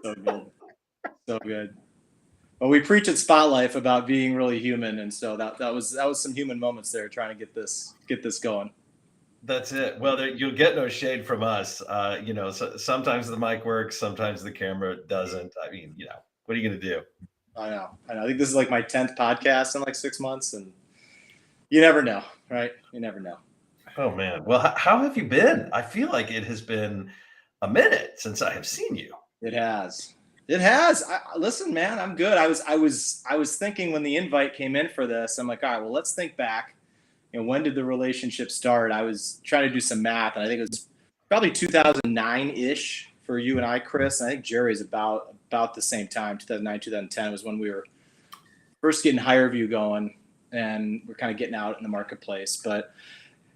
So good. So good. Well, we preach at SPOTLYFE about being really human, and so that was some human moments there trying to get this going. That's it. Well, you'll get no shade from us. Sometimes the mic works, sometimes the camera doesn't. I mean, what are you going to do? I know. I think this is like my 10th podcast in like 6 months, and you never know, right? You never know. Oh man. Well, how have you been? I feel like it has been a minute since I have seen you. It has. It has. Listen, man, I'm good. I was thinking when the invite came in for this, I'm like, all right, well, let's think back. When did the relationship start? I was trying to do some math, and I think it was probably 2009-ish for you and I, Chris. And I think Jerry's about the same time. 2009, 2010 was when we were first getting HireVue going, and we're kind of getting out in the marketplace. But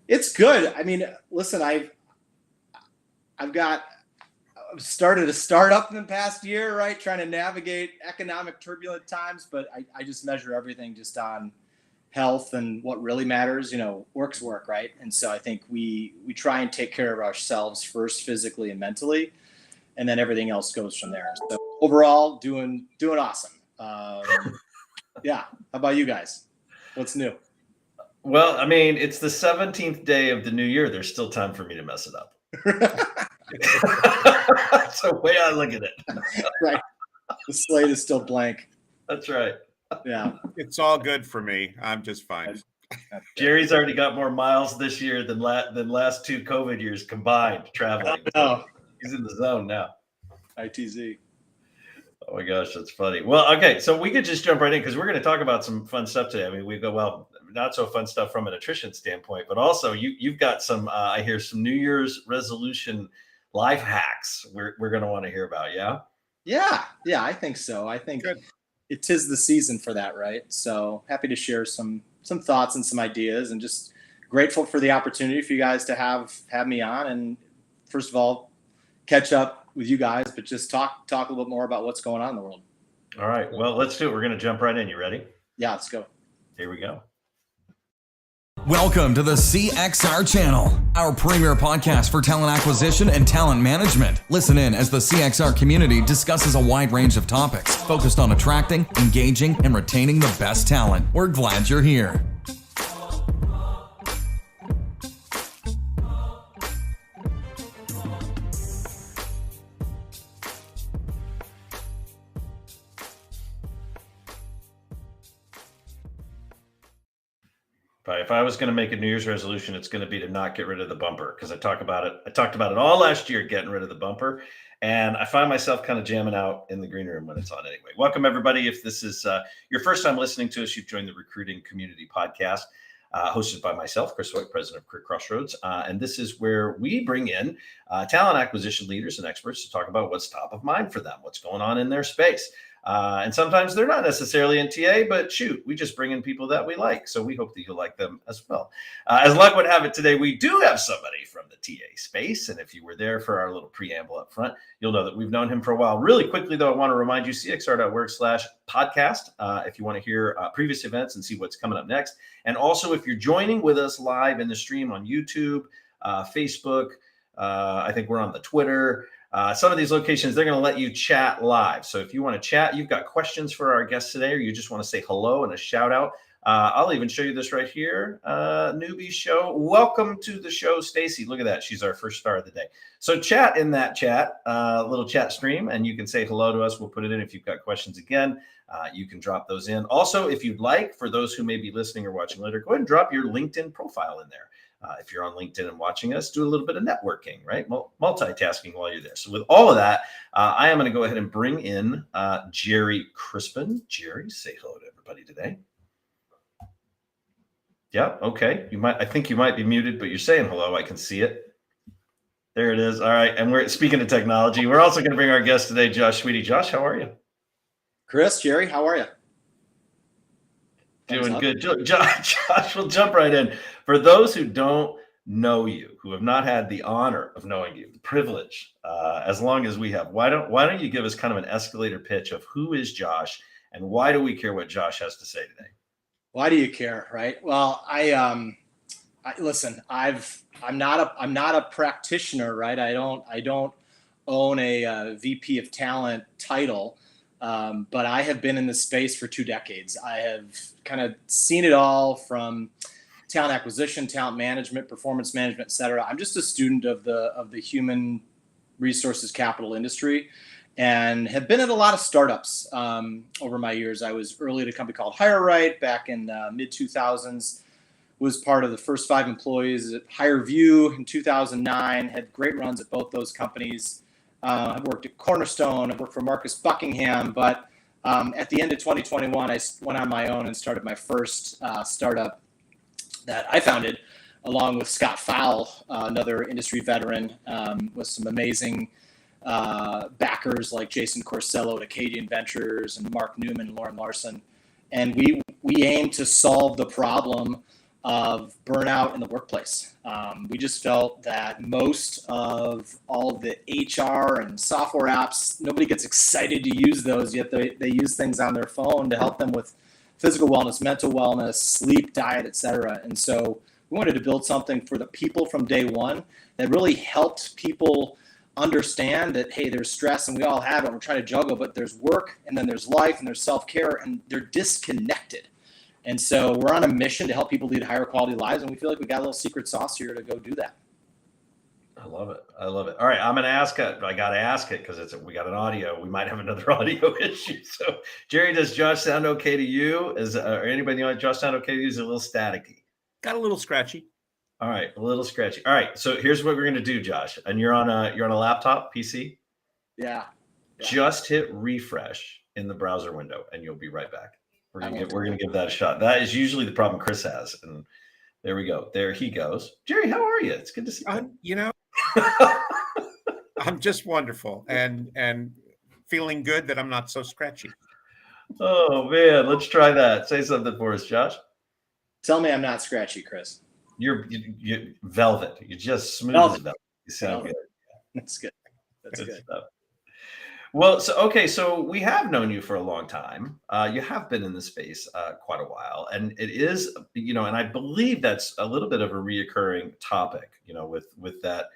it's good. I mean, listen, I've started a startup in the past year, right? Trying to navigate economic turbulent times, but I just measure everything just on health and what really matters. Work's work, right? And so I think we try and take care of ourselves first, physically and mentally, and then everything else goes from there. So overall, doing awesome. Yeah. How about you guys? What's new? Well, I mean, it's the 17th day of the new year. There's still time for me to mess it up. That's the way I look at it. Right. The slate is still blank. That's right. Yeah. It's all good for me. I'm just fine. Jerry's already got more miles this year than last 2 COVID years combined traveling. Oh. He's in the zone now. ITZ. Oh my gosh, that's funny. Well, okay, so we could just jump right in because we're going to talk about some fun stuff today. I mean, we go, well, not so fun stuff from an attrition standpoint, but also you've got some, I hear some New Year's resolution life hacks we're going to want to hear about. Yeah. Yeah, I think so. I think it is the season for that, right? So happy to share some thoughts and some ideas, and just grateful for the opportunity for you guys to have me on. And first of all, catch up with you guys, but just talk a little bit more about what's going on in the world. All right. Well, let's do it. We're going to jump right in. You ready? Yeah, let's go. Here we go. Welcome to the CXR channel, our premier podcast for talent acquisition and talent management. Listen in as the CXR community discusses a wide range of topics focused on attracting, engaging, and retaining the best talent. We're glad you're here. If I was going to make a New Year's resolution, it's going to be to not get rid of the bumper, because I talked about it all last year, getting rid of the bumper. And I find myself kind of jamming out in the green room when it's on anyway. Welcome, everybody. If this is your first time listening to us, you've joined the Recruiting Community Podcast, hosted by myself, Chris White, president of Career Crossroads. And this is where we bring in talent acquisition leaders and experts to talk about what's top of mind for them, what's going on in their space. And sometimes they're not necessarily in TA, but shoot, we just bring in people that we like. So we hope that you'll like them as well. As luck would have it today, we do have somebody from the TA space. And if you were there for our little preamble up front, you'll know that we've known him for a while. Really quickly, though, I want to remind you, cxr.org/podcast, if you want to hear previous events and see what's coming up next. And also, if you're joining with us live in the stream on YouTube, Facebook, I think we're on the Twitter. Some of these locations, they're going to let you chat live. So if you want to chat, you've got questions for our guests today, or you just want to say hello and a shout out, I'll even show you this right here. Newbie show. Welcome to the show, Stacy. Look at that. She's our first star of the day. So chat in that chat, little chat stream, and you can say hello to us. We'll put it in if you've got questions again. You can drop those in. Also, if you'd like, for those who may be listening or watching later, go ahead and drop your LinkedIn profile in there. If you're on LinkedIn and watching us, do a little bit of networking, right? Multitasking while you're there. So with all of that, I am going to go ahead and bring in Jerry Crispin. Jerry, say hello to everybody today. Yeah, okay. I think you might be muted, but you're saying hello. I can see it. There it is. All right. And we're speaking of technology. We're also going to bring our guest today, Josh Schwede. Josh, how are you? Chris, Jerry, how are you? Doing good. Josh, we'll jump right in. For those who don't know you, who have not had the honor of knowing you, the privilege, as long as we have, why don't you give us kind of an escalator pitch of who is Josh and why do we care what Josh has to say today? Why do you care, right? Well, listen. I'm not a practitioner, right? I don't own a VP of talent title, but I have been in this space for 2 decades. I have kind of seen it all from talent acquisition, talent management, performance management, et cetera. I'm just a student of the human resources capital industry, and have been at a lot of startups over my years. I was early at a company called HireRight back in mid 2000s. Was part of the first 5 employees at HireView in 2009. Had great runs at both those companies. I've worked at Cornerstone. I've worked for Marcus Buckingham. But at the end of 2021, I went on my own and started my first startup that I founded, along with Scott Fowle, another industry veteran, with some amazing backers like Jason Corsello at Acadian Ventures and Mark Newman and Lauren Larson. And we aim to solve the problem of burnout in the workplace. We just felt that most of all of the HR and software apps, nobody gets excited to use those, yet they use things on their phone to help them with physical wellness, mental wellness, sleep, diet, et cetera. And so we wanted to build something for the people from day one that really helped people understand that, hey, there's stress and we all have it. We're trying to juggle, but there's work and then there's life and there's self-care, and they're disconnected. And so we're on a mission to help people lead higher quality lives, and we feel like we got a little secret sauce here to go do that. I love it. I love it. All right, I'm going to ask it. I got to ask it because we got an audio. We might have another audio issue. So, Jerry, does Josh sound okay to you? Or anybody know Josh sound okay to you? Is it a little staticky? Got a little scratchy. All right, a little scratchy. All right, so here's what we're going to do, Josh. And you're on a laptop, PC. Yeah. Just hit refresh in the browser window, and you'll be right back. We're gonna give that a shot. That is usually the problem Chris has, and there we go. There he goes. Jerry, how are you? It's good to see you. I'm just wonderful and feeling good that I'm not so scratchy. Oh man, let's try that. Say something for us, Josh. Tell me I'm not scratchy, Chris. You're velvet. You're just smooth as velvet. You sound good. That's good. That's good Stuff. Well, so we have known you for a long time. You have been in the space quite a while, and it is, and I believe that's a little bit of a reoccurring topic, with that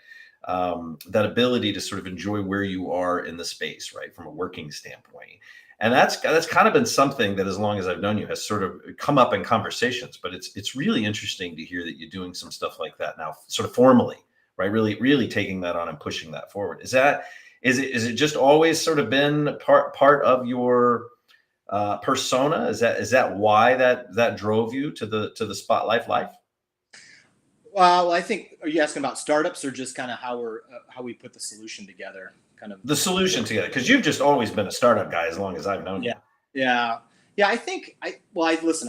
that ability to sort of enjoy where you are in the space, right, from a working standpoint. And that's kind of been something that, as long as I've known you, has sort of come up in conversations. But it's really interesting to hear that you're doing some stuff like that now, sort of formally, right? Really taking that on and pushing that forward. Is it just always sort of been part of your persona? Is that why that drove you to the SPOTLYFE life? Well, I think, are you asking about startups or just kind of how we put the solution together? Kind of the solution together, because you've just always been a startup guy as long as I've known you. Yeah. I think I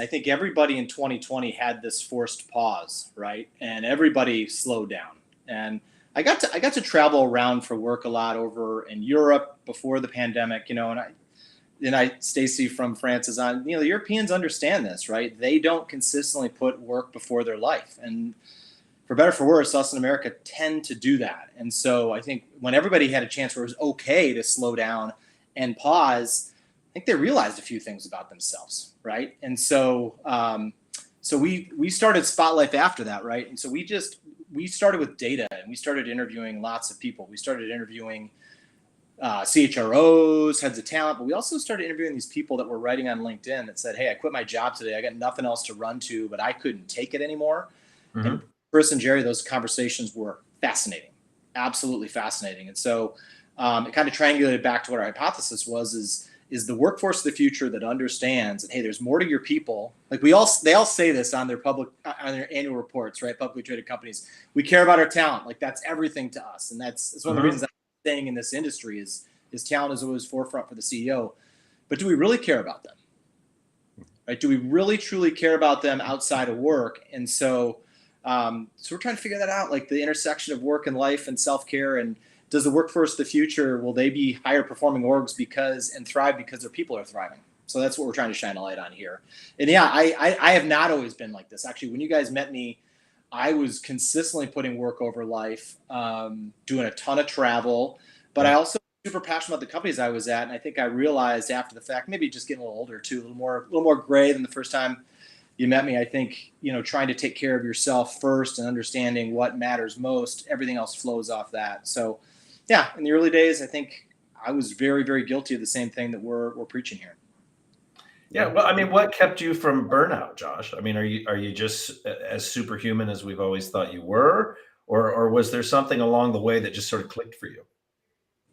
think everybody in 2020 had this forced pause, right? And everybody slowed down. And I got to travel around for work a lot over in Europe before the pandemic, and Stacy from France is on, the Europeans understand this, right? They don't consistently put work before their life. And for better or for worse, us in America tend to do that. And so I think when everybody had a chance where it was okay to slow down and pause, I think they realized a few things about themselves, right? And so we started SPOTLYFE after that, right? And so we started with data, and we started interviewing lots of people. We started interviewing CHROs, heads of talent, but we also started interviewing these people that were writing on LinkedIn that said, hey, I quit my job today. I got nothing else to run to, but I couldn't take it anymore. Mm-hmm. And Chris and Jerry, those conversations were fascinating, absolutely fascinating. And so it kind of triangulated back to what our hypothesis was, is the workforce of the future that understands that, hey, there's more to your people. Like they all say this on their annual reports, right? Publicly traded companies. We care about our talent. Like that's everything to us. And that's one of the reasons I'm staying in this industry is talent is always forefront for the CEO. But do we really care about them? Right? Do we really truly care about them outside of work? And so we're trying to figure that out, like the intersection of work and life and self-care, and does the workforce of the future, will they be higher performing orgs and thrive because their people are thriving? So that's what we're trying to shine a light on here. And yeah, I have not always been like this. Actually, when you guys met me, I was consistently putting work over life, doing a ton of travel, but I also super passionate about the companies I was at. And I think I realized after the fact, maybe just getting a little older too, a little more gray than the first time you met me. I think, trying to take care of yourself first and understanding what matters most, everything else flows off that. So yeah, in the early days, I think I was very, very guilty of the same thing that we're preaching here. Yeah, well, I mean, what kept you from burnout, Josh? I mean, are you just as superhuman as we've always thought you were, or was there something along the way that just sort of clicked for you?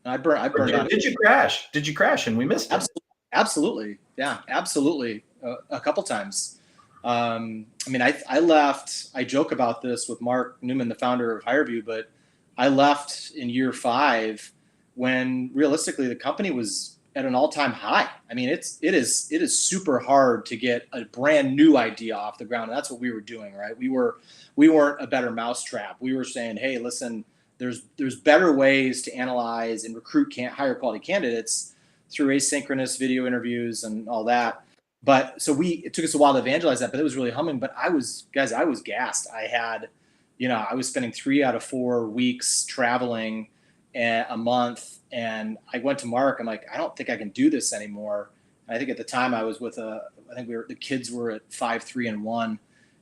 I burned out. Did you crash? Did you crash and we missed it? Absolutely. Yeah, absolutely. A couple times. I mean, I left, I joke about this with Mark Newman, the founder of HireView, but I left in year 5 when realistically the company was at an all-time high. I mean, it is super hard to get a brand new idea off the ground. And that's what we were doing, right? We weren't a better mousetrap. We were saying, hey, listen, there's better ways to analyze and recruit higher quality candidates through asynchronous video interviews and all that. But so it took us a while to evangelize that, but it was really humbling. But I was gassed. I was spending 3 out of 4 weeks traveling a month. And I went to Mark. I'm like, I don't think I can do this anymore. And I think at the time I was with the kids were at 5, 3, and 1.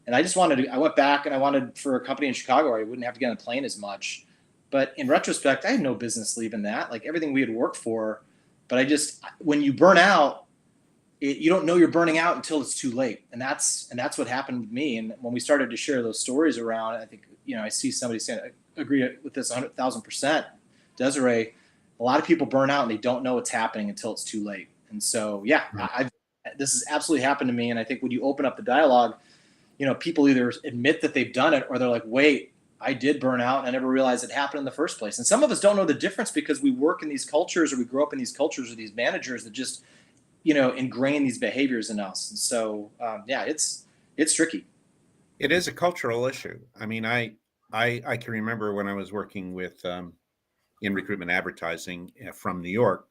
And I went back and I wanted for a company in Chicago where I wouldn't have to get on a plane as much. But in retrospect, I had no business leaving that, like everything we had worked for. But when you burn out, you don't know you're burning out until it's too late. And that's what happened with me. And when we started to share those stories around, I think, I see somebody saying, I agree with this 100,000%, Desiree. A lot of people burn out and they don't know what's happening until it's too late. And so, yeah, this has absolutely happened to me. And I think when you open up the dialogue, people either admit that they've done it or they're like, wait, I did burn out and I never realized it happened in the first place. And some of us don't know the difference because we work in these cultures or we grow up in these cultures or these managers that just, ingrain these behaviors in us. And so, it's tricky. It is a cultural issue. I mean, I can remember when I was working with, in recruitment advertising from New York,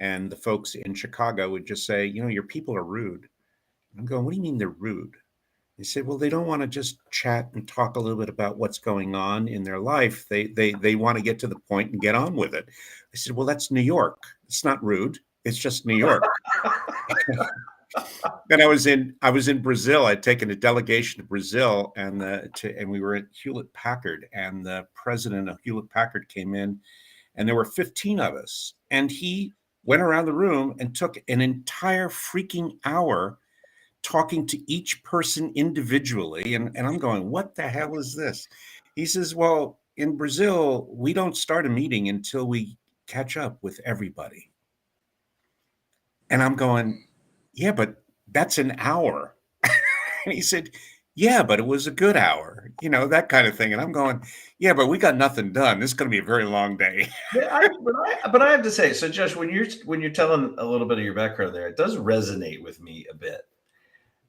and the folks in Chicago would just say, your people are rude. I'm going, what do you mean they're rude? They said, well, they don't want to just chat and talk a little bit about what's going on in their life. They want to get to the point and get on with it. I said, well, that's New York. It's not rude. It's just New York. Then I was in Brazil. I'd taken a delegation to Brazil, and we were at Hewlett Packard, and the president of Hewlett Packard came in, and there were 15 of us, and he went around the room and took an entire freaking hour talking to each person individually, and I'm going, what the hell is this? He says, well, in Brazil, we don't start a meeting until we catch up with everybody. And I'm going, yeah, but that's an hour. And he said, yeah, but it was a good hour, that kind of thing. And I'm going, yeah, but we got nothing done. This is going to be a very long day. But I have to say, so Josh, when you're telling a little bit of your background there, it does resonate with me a bit.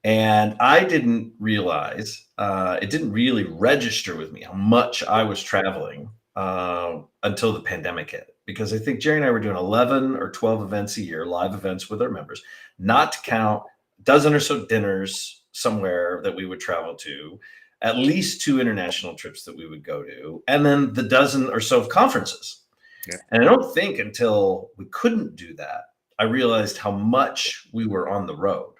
And I didn't realize, it didn't really register with me how much I was traveling until the pandemic hit. Because I think Jerry and I were doing 11 or 12 events a year, live events with our members, not to count a dozen or so dinners somewhere that we would travel to, at least 2 international trips that we would go to, and then the dozen or so of conferences. Yeah. And I don't think until we couldn't do that, I realized how much we were on the road.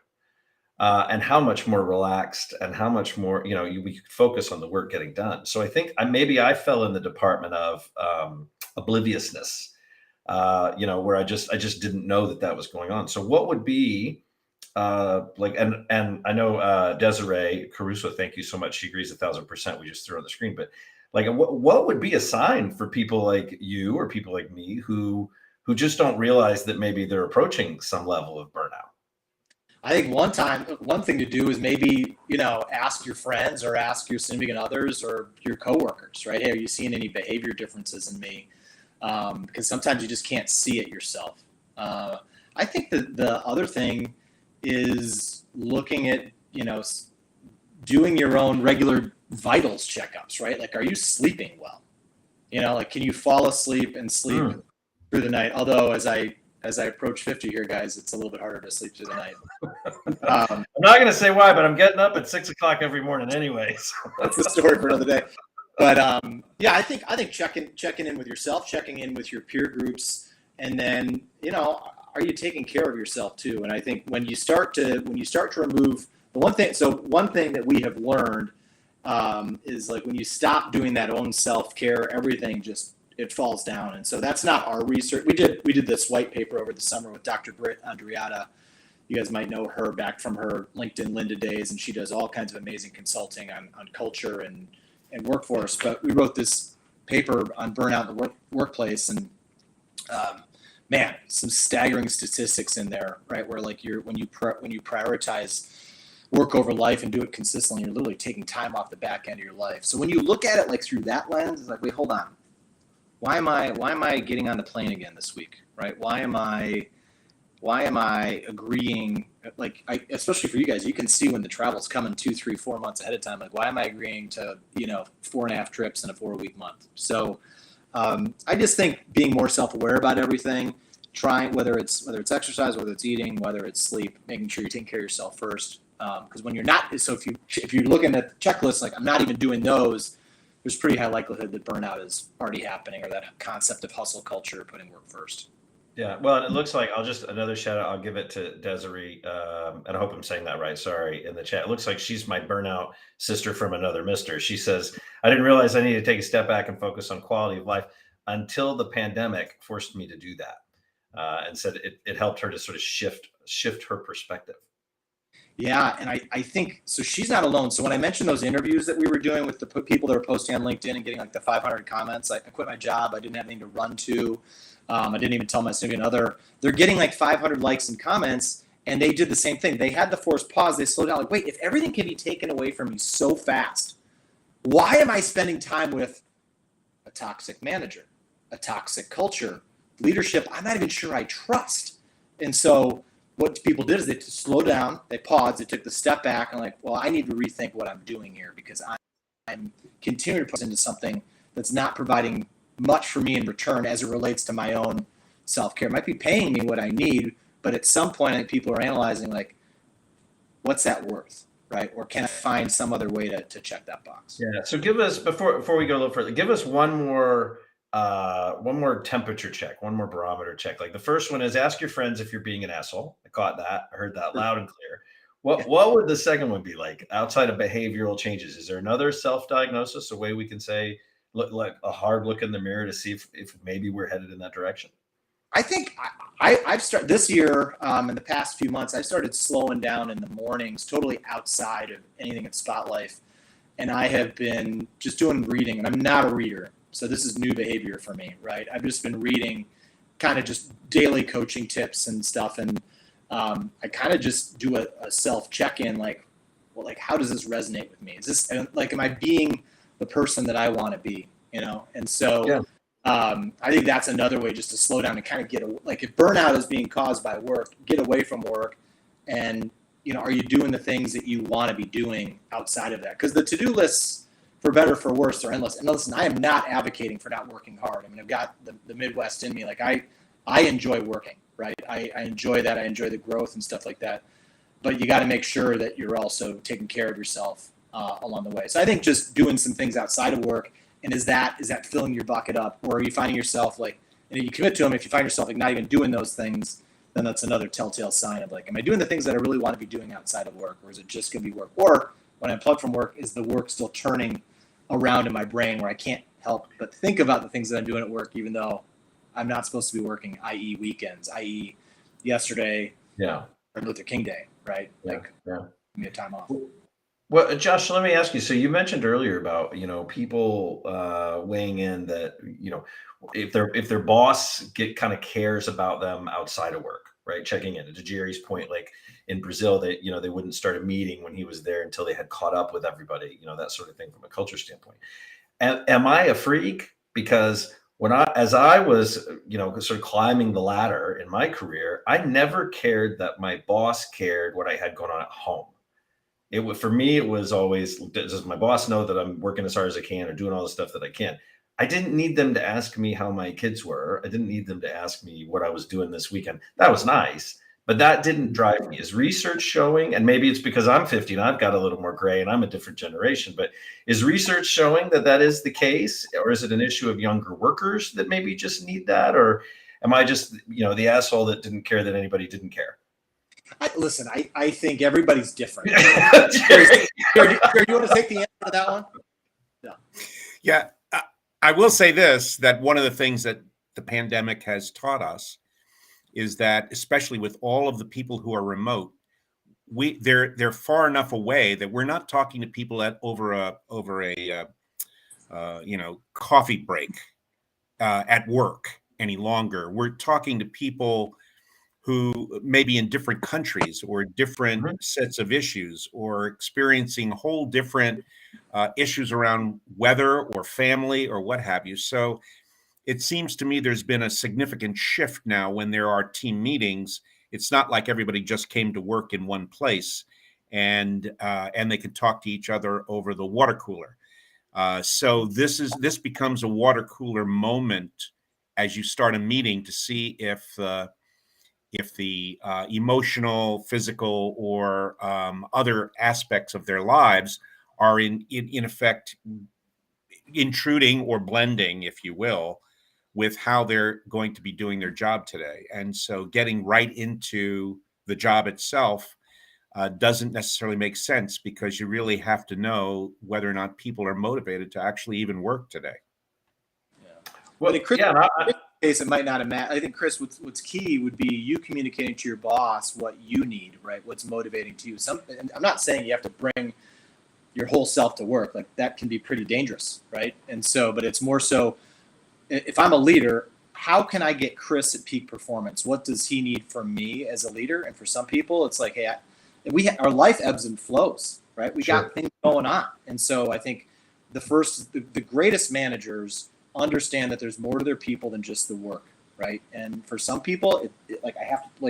And how much more relaxed and how much more, we could focus on the work getting done. So I think I fell in the department of obliviousness, where I just didn't know that was going on. So what would be and I know Desiree Caruso, thank you so much. She agrees 1,000%. We just threw on the screen, but what would be a sign for people like you or people like me who just don't realize that maybe they're approaching some level of burnout? I think one thing to do is maybe, ask your friends or ask your significant others or your coworkers, right? Hey, are you seeing any behavior differences in me? Because sometimes you just can't see it yourself. I think that the other thing is looking at, doing your own regular vitals checkups, right? Like, are you sleeping well? Can you fall asleep and sleep through the night? Although as I approach 50 here, guys, it's a little bit harder to sleep through the night. I'm not going to say why, but I'm getting up at 6 o'clock every morning anyway. So. That's the story for another day. But I think checking in with yourself, checking in with your peer groups, and then, are you taking care of yourself too? And I think when you start to remove one thing that we have learned is like when you stop doing that own self-care, everything it falls down. And so that's not our research. We did this white paper over the summer with Dr. Britt Andriata. You guys might know her back from her LinkedIn Linda days, and she does all kinds of amazing consulting on culture and workforce. But we wrote this paper on burnout in the workplace, and man, some staggering statistics in there, right? Where like when you prioritize work over life and do it consistently, you're literally taking time off the back end of your life. So when you look at it like through that lens, it's like, wait, hold on. Why am I getting on the plane again this week, right? Why am I agreeing? Like, especially for you guys, you can see when the travel's coming 2, 3, 4 months ahead of time. Like, why am I agreeing to 4.5 trips in a 4-week month? So I just think being more self-aware about everything, trying whether it's exercise, whether it's eating, whether it's sleep, making sure you're taking care of yourself first. Because when you're not, so if you're looking at the checklist, like I'm not even doing those, there's pretty high likelihood that burnout is already happening, or that concept of hustle culture, putting work first. Yeah, well, it looks like another shout out. I'll give it to Desiree, and I hope I'm saying that right. Sorry, in the chat. It looks like she's my burnout sister from another mister. She says, I didn't realize I needed to take a step back and focus on quality of life until the pandemic forced me to do that, and said it helped her to sort of shift her perspective. Yeah, and I think, so she's not alone. So when I mentioned those interviews that we were doing with the people that were posting on LinkedIn and getting like the 500 comments, I quit my job. I didn't have anything to run to. I didn't even tell my significant other. They're getting like 500 likes and comments, and they did the same thing. They had the forced pause. They slowed down. Like, wait, if everything can be taken away from me so fast, why am I spending time with a toxic manager, a toxic culture, leadership I'm not even sure I trust? And so what people did is they slowed down, they paused, they took the step back, and like, well, I need to rethink what I'm doing here, because I'm continuing to put into something that's not providing much for me in return as it relates to my own self-care. It might be paying me what I need, but at some point I think people are analyzing like, what's that worth, right? Or can I find some other way to check that box? Yeah. So give us, before we go a little further, give us one more temperature check, one more barometer check. Like the first one is ask your friends if you're being an asshole. I caught that. I heard that loud and clear. What would the second one be like outside of behavioral changes? Is there another self-diagnosis, a way we can say, look like a hard look in the mirror to see if maybe we're headed in that direction? I think I've started this year, in the past few months, I started slowing down in the mornings, totally outside of anything at SPOTLYFE. And I have been just doing reading, and I'm not a reader. So this is new behavior for me, right? I've just been reading kind of just daily coaching tips and stuff. And I kind of just do a self check-in, like, well, like, how does this resonate with me? Is this like, am I being the person that I want to be, And so yeah. I think that's another way just to slow down and kind of like if burnout is being caused by work, get away from work. And, are you doing the things that you want to be doing outside of that? Because the to-do lists, for better, for worse, are endless. And listen, I am not advocating for not working hard. I mean, I've got the Midwest in me. Like I enjoy working, right? I enjoy that. I enjoy the growth and stuff like that. But you got to make sure that you're also taking care of yourself along the way. So I think just doing some things outside of work, and is that filling your bucket up, or are you finding yourself like, and if you commit to them, if you find yourself like not even doing those things, then that's another telltale sign of like, am I doing the things that I really want to be doing outside of work, or is it just going to be work? Or when I unplug from work, is the work still turning around in my brain where I can't help but think about the things that I'm doing at work, even though I'm not supposed to be working, i.e. weekends, i.e. yesterday, Martin Luther King Day, right? Give me a time off. Well, Josh, let me ask you. So you mentioned earlier about, people weighing in that, if their boss kind of cares about them outside of work, right? Checking in. To Jerry's point, like in Brazil, they wouldn't start a meeting when he was there until they had caught up with everybody, that sort of thing from a culture standpoint. And am I a freak? Because as I was, sort of climbing the ladder in my career, I never cared that my boss cared what I had going on at home. For me, it was always, does my boss know that I'm working as hard as I can or doing all the stuff that I can? I didn't need them to ask me how my kids were. I didn't need them to ask me what I was doing this weekend. That was nice, but that didn't drive me. Is research showing, and maybe it's because I'm 50 and I've got a little more gray and I'm a different generation, but is research showing that is the case? Or is it an issue of younger workers that maybe just need that? Or am I just, the asshole that didn't care that anybody didn't care? Listen, I think everybody's different. Do you want to take the answer to that one? No. Yeah. I will say this, that one of the things that the pandemic has taught us is that, especially with all of the people who are remote, they're far enough away that we're not talking to people over a coffee break at work any longer. We're talking to people who may be in different countries or different sets of issues, or experiencing whole different issues around weather or family or what have you. So it seems to me there's been a significant shift now when there are team meetings. It's not like everybody just came to work in one place and they can talk to each other over the water cooler. So this becomes a water cooler moment as you start a meeting to see if the emotional, physical, or other aspects of their lives are in effect intruding or blending, if you will, with how they're going to be doing their job today. And so getting right into the job itself doesn't necessarily make sense, because you really have to know whether or not people are motivated to actually even work today. Yeah. Well, in Chris' yeah, case, it might not have mattered. I think, Chris, what's key would be you communicating to your boss what you need, right? What's motivating to you. And I'm not saying you have to bring your whole self to work. Like, that can be pretty dangerous, right? And so, but it's more so, if I'm a leader, how can I get Chris at peak performance? What does he need from me as a leader? And for some people, it's like, hey, our life ebbs and flows, right? We got things going on. And so I think the greatest managers understand that there's more to their people than just the work, right? And for some people,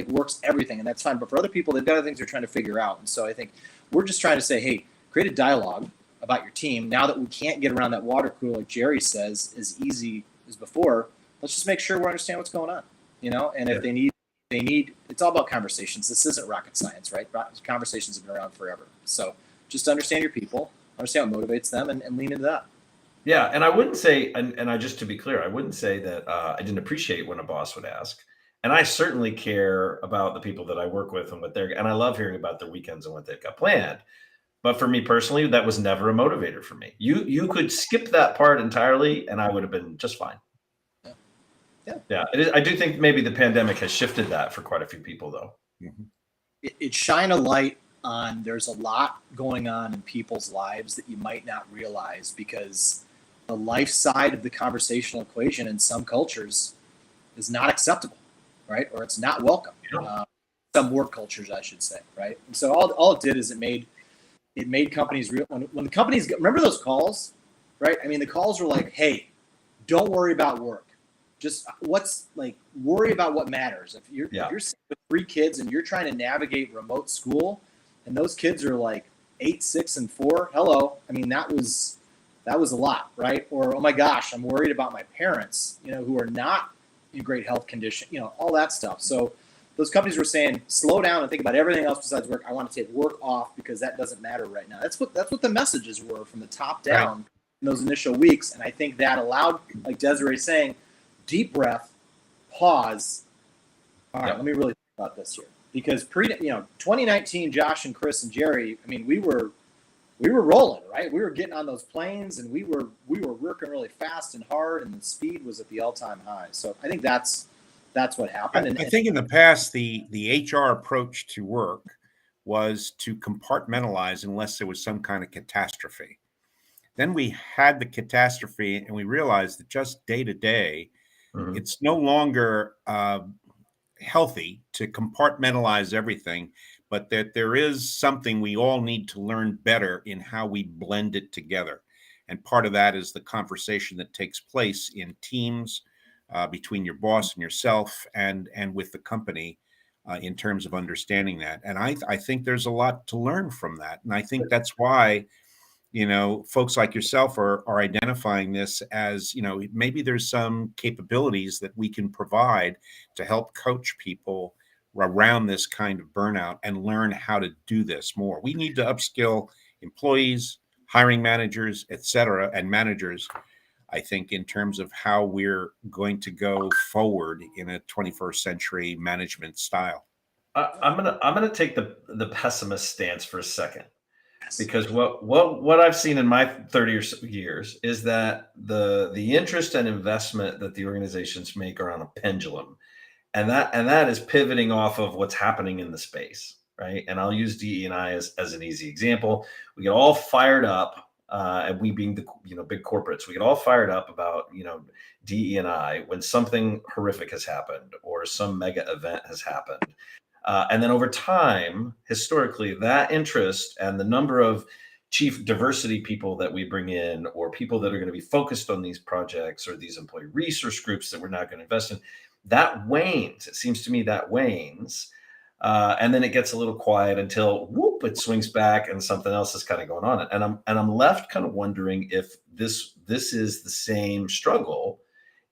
work's everything, and that's fine. But for other people, they've got other things they're trying to figure out. And so I think we're just trying to say, hey, create a dialogue about your team. Now that we can't get around that water cooler, like Jerry says, as easy as before, let's just make sure we understand what's going on, and if they need, it's all about conversations. This isn't rocket science, right? Conversations have been around forever. So just understand your people, understand what motivates them, and lean into that. Yeah, and I wouldn't say, and I just to be clear, I wouldn't say that I didn't appreciate when a boss would ask. And I certainly care about the people that I work with and and I love hearing about their weekends and what they've got planned. But for me personally, that was never a motivator for me. You could skip that part entirely, and I would have been just fine. Yeah. I do think maybe the pandemic has shifted that for quite a few people, though. Mm-hmm. It shine a light on, there's a lot going on in people's lives that you might not realize, because the life side of the conversational equation in some cultures is not acceptable, right? Or it's not welcome. Yeah. Some work cultures, I should say, right? And so all it did is it made companies real. When the companies, remember those calls, right? I mean, the calls were like, hey, don't worry about work. Just worry about what matters. If you're sitting with 3 kids and you're trying to navigate remote school, and those kids are like 8, 6, and 4, hello. I mean, that was a lot, right? Or, oh my gosh, I'm worried about my parents, who are not in great health condition, all that stuff. So those companies were saying, slow down and think about everything else besides work. I want to take work off because that doesn't matter right now. That's what the messages were from the top down in those initial weeks. And I think that allowed, like Desiree's saying, deep breath, pause. All right, let me really think about this here. Because 2019, Josh and Chris and Jerry, I mean, we were rolling, right? We were getting on those planes, and we were working really fast and hard, and the speed was at the all-time high. So I think that's what happened. I think in the past, the HR approach to work was to compartmentalize unless there was some kind of catastrophe. Then we had the catastrophe, and we realized that just day to day, it's no longer healthy to compartmentalize everything, but that there is something we all need to learn better in how we blend it together. And part of that is the conversation that takes place in teams between your boss and yourself and with the company in terms of understanding that. And I think there's a lot to learn from that. And I think that's why, folks like yourself are identifying this as, maybe there's some capabilities that we can provide to help coach people around this kind of burnout and learn how to do this more. We need to upskill employees, hiring managers, et cetera, and managers, I think, in terms of how we're going to go forward in a 21st century management style. I'm gonna take the pessimist stance for a second. Because what I've seen in my 30 or so years is that the interest and investment that the organizations make are on a pendulum, and that is pivoting off of what's happening in the space, right? And I'll use DE&I as an easy example. We get all fired up, and we being the big corporates, we get all fired up about DE&I when something horrific has happened or some mega event has happened. And then over time, historically, that interest and the number of chief diversity people that we bring in, or people that are going to be focused on these projects or these employee resource groups that we're not going to invest in, that wanes. It seems to me that wanes. And then it gets a little quiet until whoop, it swings back and something else is kind of going on. And I'm left kind of wondering if this is the same struggle.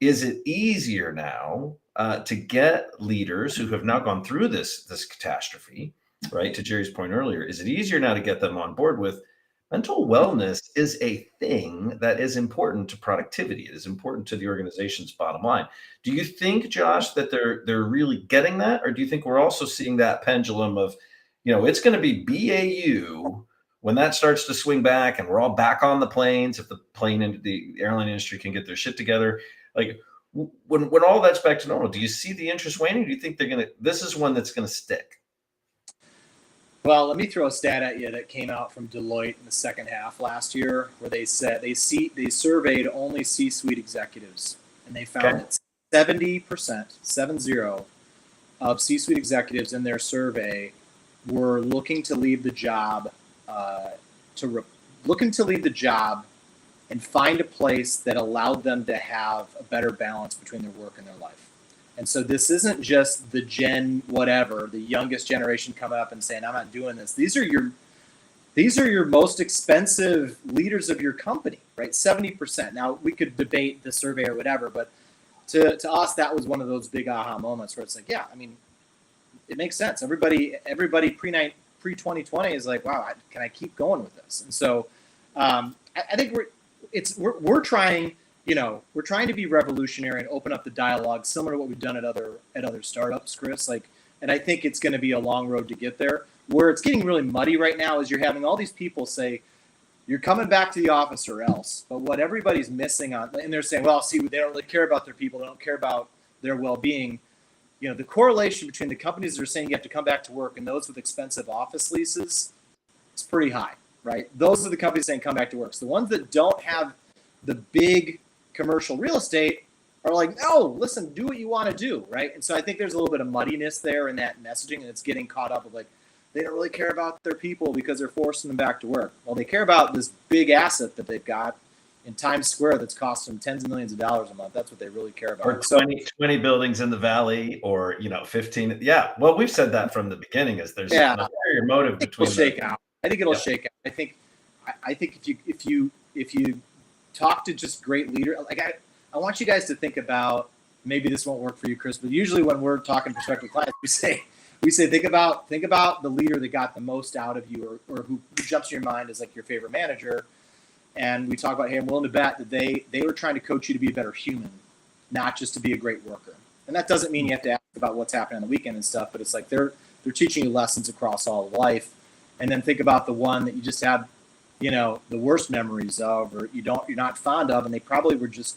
Is it easier now to get leaders who have now gone through this catastrophe, right? To Jerry's point earlier, is it easier now to get them on board with mental wellness is a thing that is important to productivity? It is important to the organization's bottom line. Do you think, Josh, that they're really getting that, or do you think we're also seeing that pendulum of, it's going to be BAU when that starts to swing back and we're all back on the planes, if the airline industry can get their shit together? Like when all that's back to normal, do you see the interest waning? Do you think this is one that's going to stick? Well, let me throw a stat at you that came out from Deloitte in the second half last year, where they said they surveyed only C-suite executives, and they found that 70% of C-suite executives in their survey were looking to leave the job, and find a place that allowed them to have a better balance between their work and their life. And so this isn't just the the youngest generation coming up and saying, I'm not doing this. These are your most expensive leaders of your company, right? 70%. Now, we could debate the survey or whatever, but to us, that was one of those big aha moments where it's like, yeah, I mean, it makes sense. Everybody pre-2020 is like, wow, can I keep going with this? And so I think we're trying to be revolutionary and open up the dialogue, similar to what we've done at other startups, Chris. And I think it's going to be a long road to get there. Where it's getting really muddy right now is you're having all these people say, you're coming back to the office or else. But what everybody's missing and they're saying, well, see, they don't really care about their people. They don't care about their well-being. The correlation between the companies that are saying you have to come back to work and those with expensive office leases is pretty high, right? Those are the companies saying come back to work. So the ones that don't have the big commercial real estate are like, no, listen, do what you want to do, right? And so I think there's a little bit of muddiness there in that messaging, and it's getting caught up with like, they don't really care about their people because they're forcing them back to work. Well, they care about this big asset that they've got in Times Square that's costing them tens of millions of dollars a month. That's what they really care about. Or 20 buildings in the valley, or 15. Yeah, well, we've said that from the beginning. Is there's an ulterior motive between. It'll shake out. I think it'll shake out. I think if you talk to just great leaders, like I want you guys to think about, maybe this won't work for you, Chris, but usually when we're talking to prospective clients, we say think about the leader that got the most out of you, or who jumps in your mind as like your favorite manager. And we talk about, hey, I'm willing to bet that they were trying to coach you to be a better human, not just to be a great worker. And that doesn't mean you have to ask about what's happening on the weekend and stuff, but it's like they're teaching you lessons across all of life. And then think about the one that you just had, the worst memories of, or you're not fond of, and they probably were just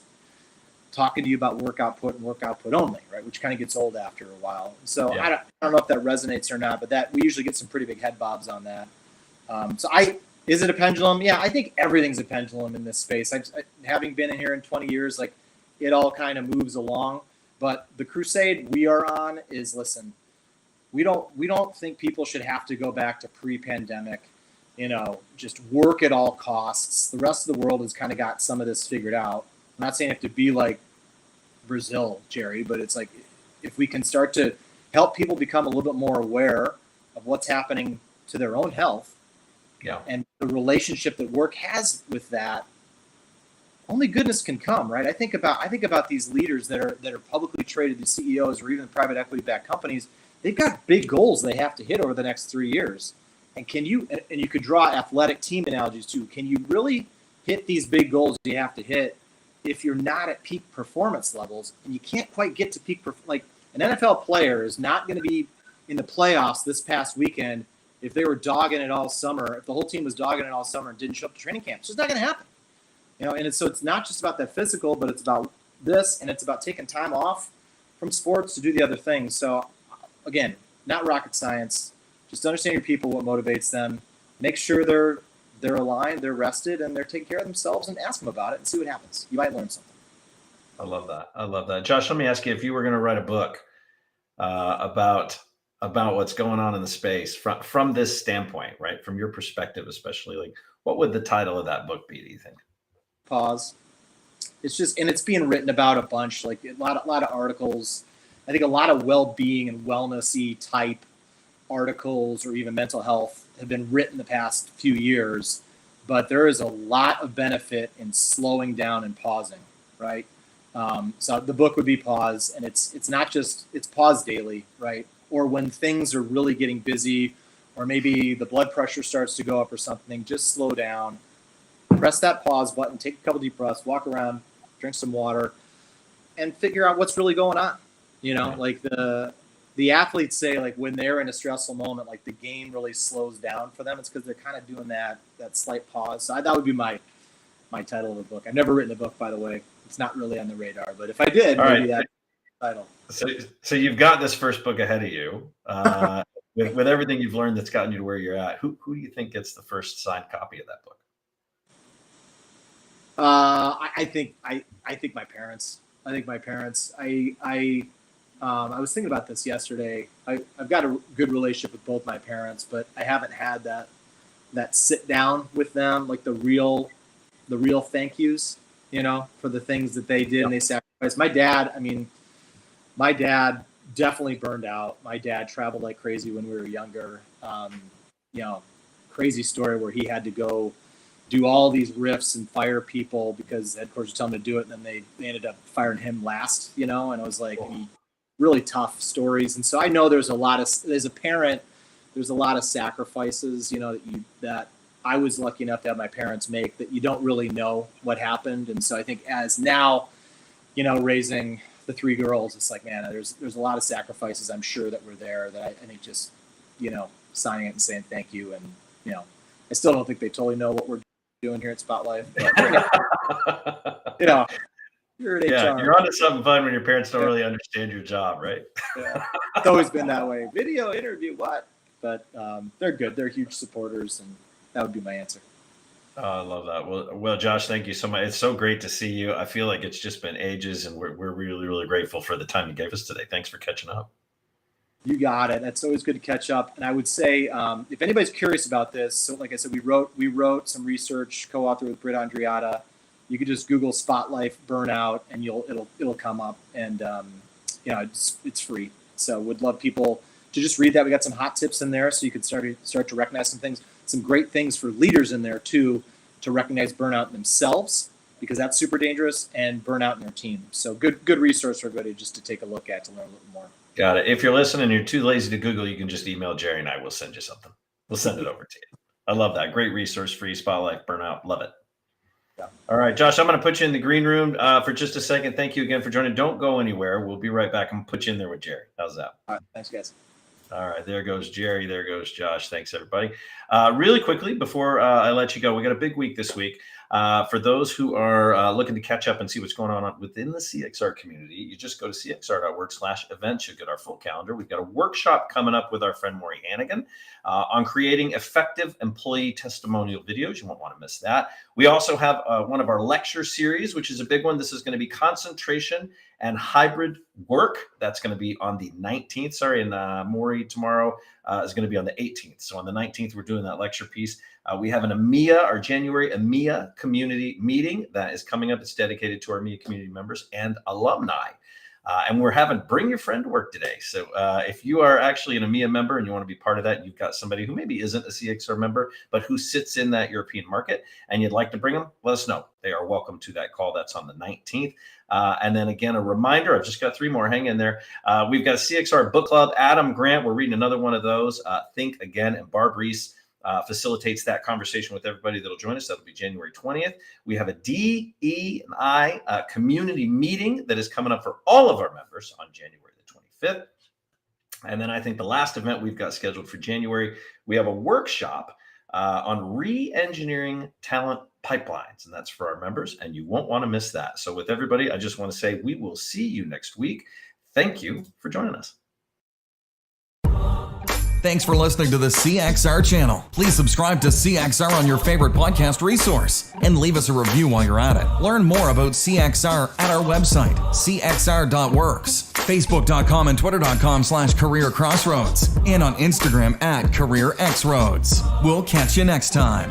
talking to you about work output and work output only, right? Which kind of gets old after a while. So I don't know if that resonates or not, but that we usually get some pretty big head bobs on that. Is it a pendulum? Yeah, I think everything's a pendulum in this space. Having been in here in 20 years, like it all kind of moves along. But the crusade we are on is, listen, we don't think people should have to go back to pre-pandemic, just work at all costs. The rest of the world has kind of got some of this figured out. I'm not saying you have to be like Brazil, Jerry, but it's like if we can start to help people become a little bit more aware of what's happening to their own health, and the relationship that work has with that, only goodness can come, right? I think about these leaders that are publicly traded, the CEOs or even private equity backed companies. They've got big goals they have to hit over the next 3 years. And you could draw athletic team analogies too. Can you really hit these big goals you have to hit if you're not at peak performance levels, and you can't quite get to peak like an NFL player is not going to be in the playoffs this past weekend if they were dogging it all summer, if the whole team was dogging it all summer and didn't show up to training camp, it's just not going to happen. And so it's not just about that physical, but it's about this, and it's about taking time off from sports to do the other things. So again, not rocket science. Just understand your people, what motivates them. Make sure they're aligned, they're rested, and they're taking care of themselves, and ask them about it and see what happens. You might learn something. I love that. I love that. Josh, let me ask you, if you were going to write a book about what's going on in the space from this standpoint, right? From your perspective, especially, like, what would the title of that book be, do you think? Pause. It's just, and it's being written about a bunch, like a lot of articles. I think a lot of well-being and wellness-y type articles, or even mental health, have been written the past few years, but there is a lot of benefit in slowing down and pausing, right? So the book would be Pause, and it's not just, it's pause daily, right? Or when things are really getting busy, or maybe the blood pressure starts to go up or something, just slow down, press that pause button, take a couple deep breaths, walk around, drink some water, and figure out what's really going on. Like the athletes say, like, when they're in a stressful moment, like, the game really slows down for them. It's because they're kind of doing that slight pause. So that would be my title of the book. I've never written a book, by the way. It's not really on the radar, but if I did, maybe that title. So you've got this first book ahead of you. With everything you've learned that's gotten you to where you're at, who do you think gets the first signed copy of that book? I think my parents. I was thinking about this yesterday. I've got a good relationship with both my parents, but I haven't had that sit down with them, like the real thank yous, for the things that they did and they sacrificed. My dad definitely burned out. My dad traveled like crazy when we were younger. Crazy story where he had to go do all these riffs and fire people because headquarters were telling him to do it, and then they ended up firing him last, and it was like really tough stories. And so I know as a parent, there's a lot of sacrifices, that I was lucky enough to have my parents make, that you don't really know what happened. And so I think as now, raising the three girls, it's like, man, there's a lot of sacrifices I'm sure that were there, that I think just, signing it and saying thank you. And, I still don't think they totally know what we're doing here at SPOTLYFE. But, you're at HR. You're onto something fun when your parents don't really understand your job, right? Yeah. It's always been that way. Video interview, what? But they're good. They're huge supporters, and that would be my answer. Oh, I love that. Well, Josh, thank you so much. It's so great to see you. I feel like it's just been ages, and we're really, really grateful for the time you gave us today. Thanks for catching up. You got it. That's always good to catch up. And I would say, if anybody's curious about this, so like I said, we wrote some research, co-authored with Britt Andriata. You could just Google SPOTLYFE burnout, and it'll come up. And it's free. So would love people to just read that. We got some hot tips in there, so you could start to recognize some things, some great things for leaders in there too, to recognize burnout in themselves, because that's super dangerous, and burnout in their team. So good resource for everybody just to take a look at, to learn a little more. Got it. If you're listening and you're too lazy to Google, you can just email Jerry and I. We'll send you something. We'll send it over to you. I love that. Great resource for you, SPOTLYFE burnout. Love it. Yeah. All right, Josh, I'm going to put you in the green room for just a second. Thank you again for joining. Don't go anywhere. We'll be right back. I'm going to put you in there with Jerry. How's that? All right. Thanks, guys. All right, there goes Jerry. There goes Josh. Thanks, everybody. Really quickly, before I let you go, we got a big week this week. For those who are looking to catch up and see what's going on within the CXR community, you just go to cxr.org/events. You'll get our full calendar. We've got a workshop coming up with our friend Maury Hannigan on creating effective employee testimonial videos. You won't want to miss that. We also have one of our lecture series, which is a big one. This is going to be concentration and hybrid work. That's going to be on the 19th. And Maury tomorrow is going to be on the 18th. So on the 19th, we're doing that lecture piece. We have an EMEA, our January EMEA community meeting that is coming up. It's dedicated to our EMEA community members and alumni. And we're having Bring Your Friend to Work today. So if you are actually an EMEA member and you want to be part of that, you've got somebody who maybe isn't a CXR member, but who sits in that European market, and you'd like to bring them, let us know. They are welcome to that call. That's on the 19th. And then again, a reminder, I've just got 3 more. Hang in there. We've got a CXR book club. Adam Grant, we're reading another one of those. Think Again, and Barb Reese facilitates that conversation with everybody that'll join us. That'll be January 20th. We have a DE&I community meeting that is coming up for all of our members on January the 25th. And then I think the last event we've got scheduled for January, we have a workshop on re-engineering talent pipelines, and that's for our members, and you won't want to miss that. So with everybody, I just want to say we will see you next week. Thank you for joining us. Thanks for listening to the CXR channel. Please subscribe to CXR on your favorite podcast resource and leave us a review while you're at it. Learn more about CXR at our website, cxr.works, facebook.com and twitter.com/careercrossroads, and on Instagram at careerxroads. We'll catch you next time.